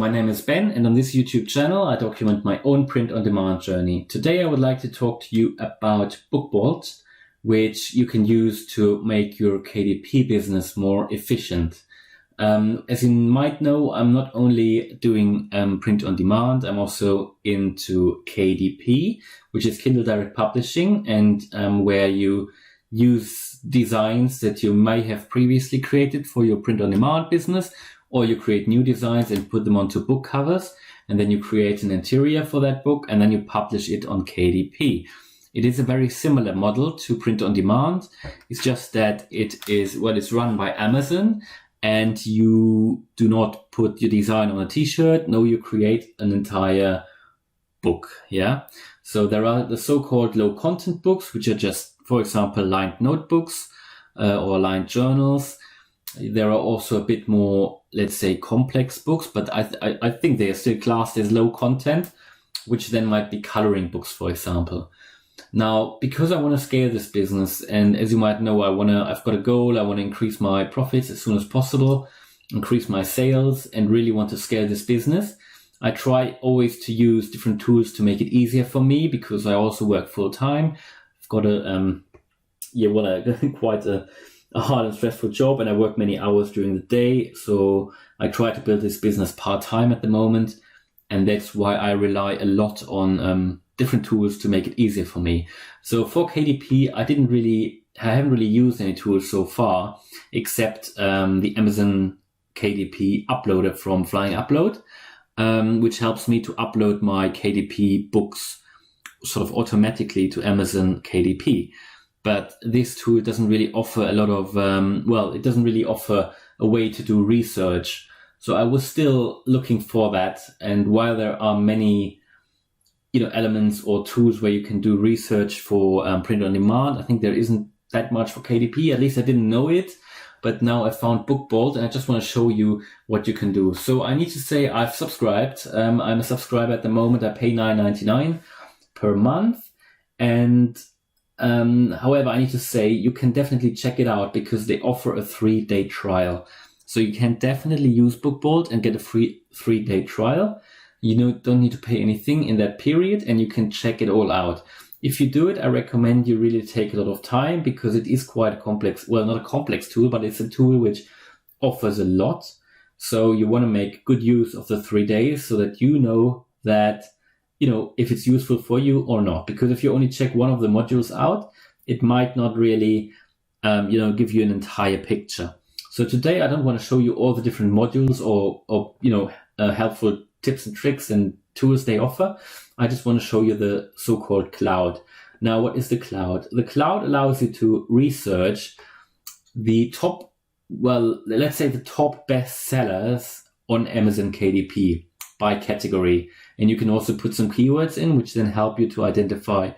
my name is Ben, and on this YouTube channel I document my own print-on-demand journey. Today I would like to talk to you about BookBolt, which you can use to make your KDP business more efficient. As you might know, I'm not only doing print-on-demand, I'm also into KDP, which is Kindle Direct Publishing, and where you use designs that you may have previously created for your print-on-demand business, or you create new designs and put them onto book covers, and then you create an interior for that book, and then you publish it on KDP. It is a very similar model to print on demand. It's just that it's run by Amazon, and you do not put your design on a t-shirt. No, you create an entire book. Yeah. So there are the so-called low content books, which are just, for example, lined notebooks or lined journals. There are also a bit more, let's say, complex books, but I think they are still classed as low content, which then might be coloring books, for example. Now, because I want to scale this business, and as you might know, I've got a goal. I want to increase my profits as soon as possible, increase my sales, and really want to scale this business. I try always to use different tools to make it easier for me, because I also work full time. I've got quite a hard and stressful job, and I work many hours during the day. So I try to build this business part-time at the moment. And that's why I rely a lot on different tools to make it easier for me. So for KDP, I haven't really used any tools so far, except the Amazon KDP uploader from Flying Upload, which helps me to upload my KDP books sort of automatically to Amazon KDP. But this tool doesn't really offer a lot of, it doesn't really offer a way to do research. So I was still looking for that. And while there are many, elements or tools where you can do research for print on demand, I think there isn't that much for KDP. At least I didn't know it. But now I found BookBolt, and I just want to show you what you can do. So I need to say I've subscribed. I'm a subscriber at the moment. I pay $9.99 per month. And however, I need to say you can definitely check it out, because they offer a 3-day trial. So you can definitely use BookBolt and get a free 3-day trial. You don't need to pay anything in that period, and you can check it all out. If you do it, I recommend you really take a lot of time, because it is quite a complex, well, not a complex tool, but it's a tool which offers a lot. So you want to make good use of the 3 days so that you know that if it's useful for you or not. Because if you only check one of the modules out, it might not really, give you an entire picture. So today I don't want to show you all the different modules or helpful tips and tricks and tools they offer. I just want to show you the so-called cloud. Now, what is the cloud? The cloud allows you to research the top, let's say the top bestsellers on Amazon KDP by category. And you can also put some keywords in, which then help you to identify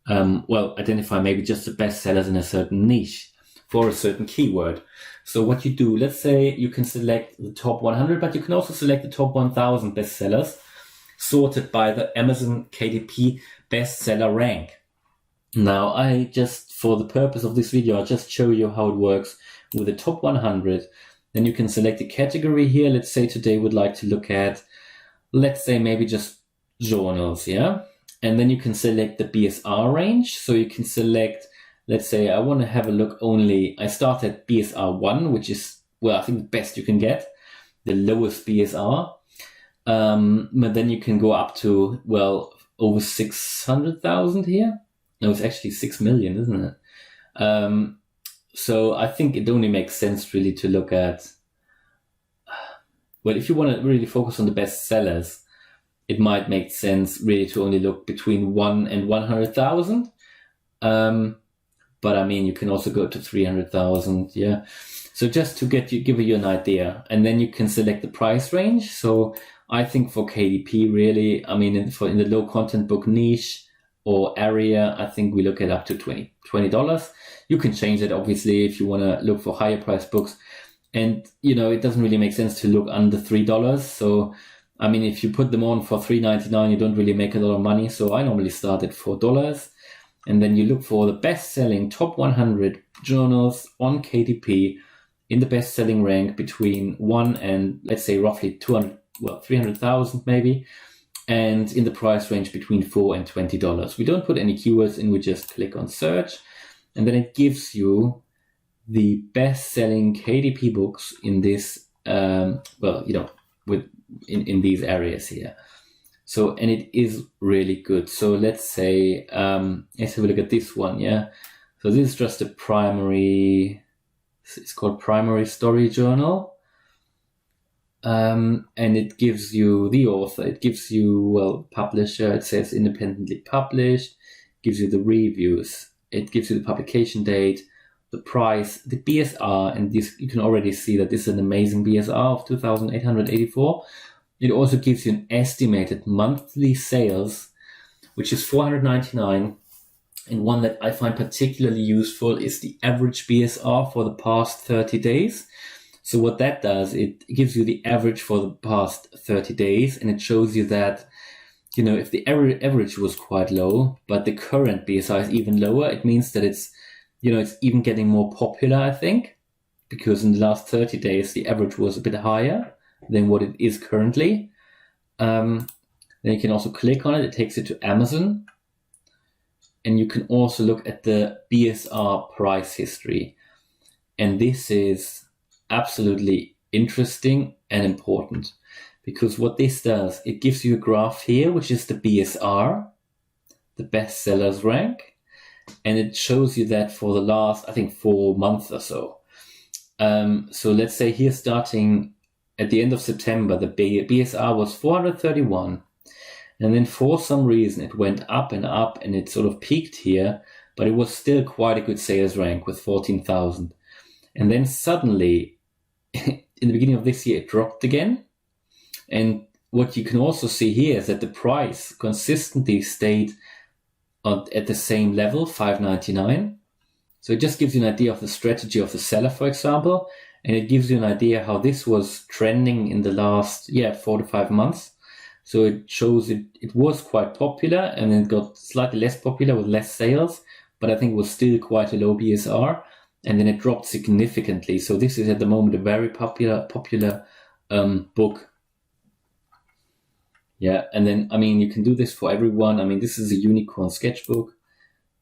maybe just the best sellers in a certain niche for a certain keyword. So what you do, let's say you can select the top 100, but you can also select the top 1,000 bestsellers sorted by the Amazon KDP bestseller rank. Now, for the purpose of this video, I'll just show you how it works with the top 100. Then you can select a category here. Let's say today we'd like to look at, let's say maybe just journals, yeah? And then you can select the BSR range. So you can select, let's say I want to have a look only, I start at BSR 1, which is, I think the best you can get, the lowest BSR. But then you can go up to, over 600,000 here. No, it's actually 6 million, isn't it? So I think it only makes sense really to look at, if you want to really focus on the best sellers, it might make sense really to only look between 1 and 100,000. But I mean, you can also go to 300,000. Yeah. So just to give you an idea, and then you can select the price range. So I think for KDP, really, I mean, in the low content book niche or area, I think we look at up to $20. You can change it, obviously, if you want to look for higher price books. And, it doesn't really make sense to look under $3. So, I mean, if you put them on for $3.99, you don't really make a lot of money. So I normally start at $4. And then you look for the best-selling top 100 journals on KDP in the best-selling rank between 1 and, let's say, roughly 300,000 maybe, and in the price range between $4 and $20. We don't put any keywords in, we just click on search, and then it gives you the best-selling KDP books in this, in these areas here. So, and it is really good. So let's say, let's have a look at this one, yeah? So this is just a primary, it's called Primary Story Journal. And it gives you the author, it gives you, publisher, it says independently published, gives you the reviews, it gives you the publication date, the price, the BSR, and this, you can already see that this is an amazing BSR of 2,884. It also gives you an estimated monthly sales, which is 499. And one that I find particularly useful is the average BSR for the past 30 days. So what that does, it gives you the average for the past 30 days, and it shows you that, if the average was quite low, but the current BSR is even lower, it means that it's even getting more popular, I think, because in the last 30 days, the average was a bit higher than what it is currently. Then you can also click on it. It takes you to Amazon. And you can also look at the BSR price history. And this is absolutely interesting and important, because what this does, it gives you a graph here, which is the BSR, the bestsellers rank. And it shows you that for the last, I think, 4 months or so. So let's say here, starting at the end of September, the BSR was 431. And then for some reason, it went up, and it sort of peaked here, but it was still quite a good sales rank with 14,000. And then suddenly, in the beginning of this year, it dropped again. And what you can also see here is that the price consistently stayed at the same level, $5.99. So it just gives you an idea of the strategy of the seller, for example. And it gives you an idea how this was trending in the last 4 to 5 months. So it shows it was quite popular, and then it got slightly less popular with less sales, but I think it was still quite a low BSR, and then it dropped significantly. So this is at the moment a very popular book. Yeah, and then, you can do this for everyone. This is a unicorn sketchbook,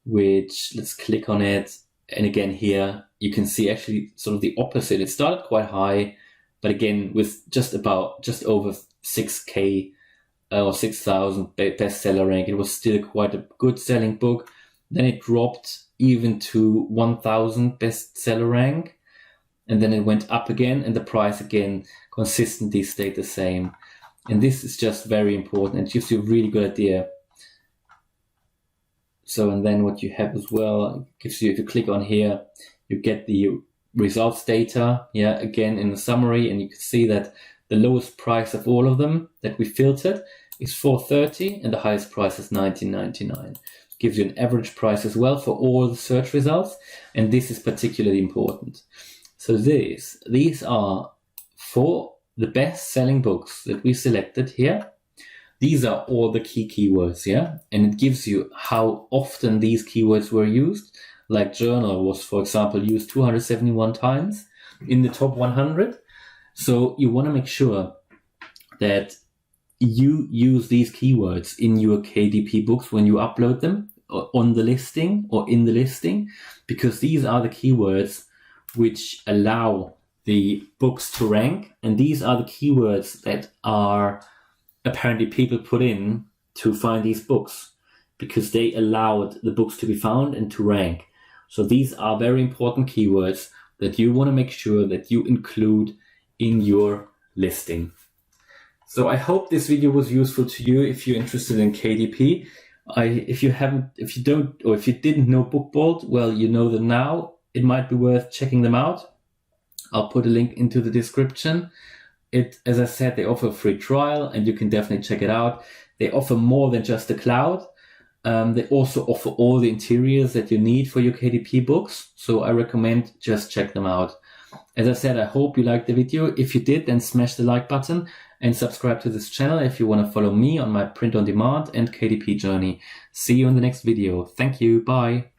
which, let's click on it. And again, here you can see actually sort of the opposite. It started quite high, but again, with just over 6K or 6,000 bestseller rank, it was still quite a good selling book. Then it dropped even to 1,000 bestseller rank, and then it went up again, and the price again consistently stayed the same. And this is just very important. It gives you a really good idea. So, and then what you have as well, gives you, if you click on here, you get the results data, again in the summary, and you can see that the lowest price of all of them that we filtered is $4.30, and the highest price is $19.99. Gives you an average price as well for all the search results, and this is particularly important. So these are 4 the best-selling books that we selected here. These are all the key keywords, and it gives you how often these keywords were used. Like journal was, for example, used 271 times in the top 100. So you want to make sure that you use these keywords in your KDP books when you upload them on the listing or in the listing, because these are the keywords which allow the books to rank. And these are the keywords that are apparently people put in to find these books, because they allowed the books to be found and to rank. So these are very important keywords that you want to make sure that you include in your listing. So I hope this video was useful to you if you're interested in KDP. If you didn't know BookBolt, well, you know them now. It might be worth checking them out. I'll put a link into the description. As I said, they offer a free trial, and you can definitely check it out. They offer more than just the cloud. They also offer all the interiors that you need for your KDP books. So I recommend just check them out. As I said, I hope you liked the video. If you did, then smash the like button and subscribe to this channel if you want to follow me on my print on demand and KDP journey. See you in the next video. Thank you. Bye.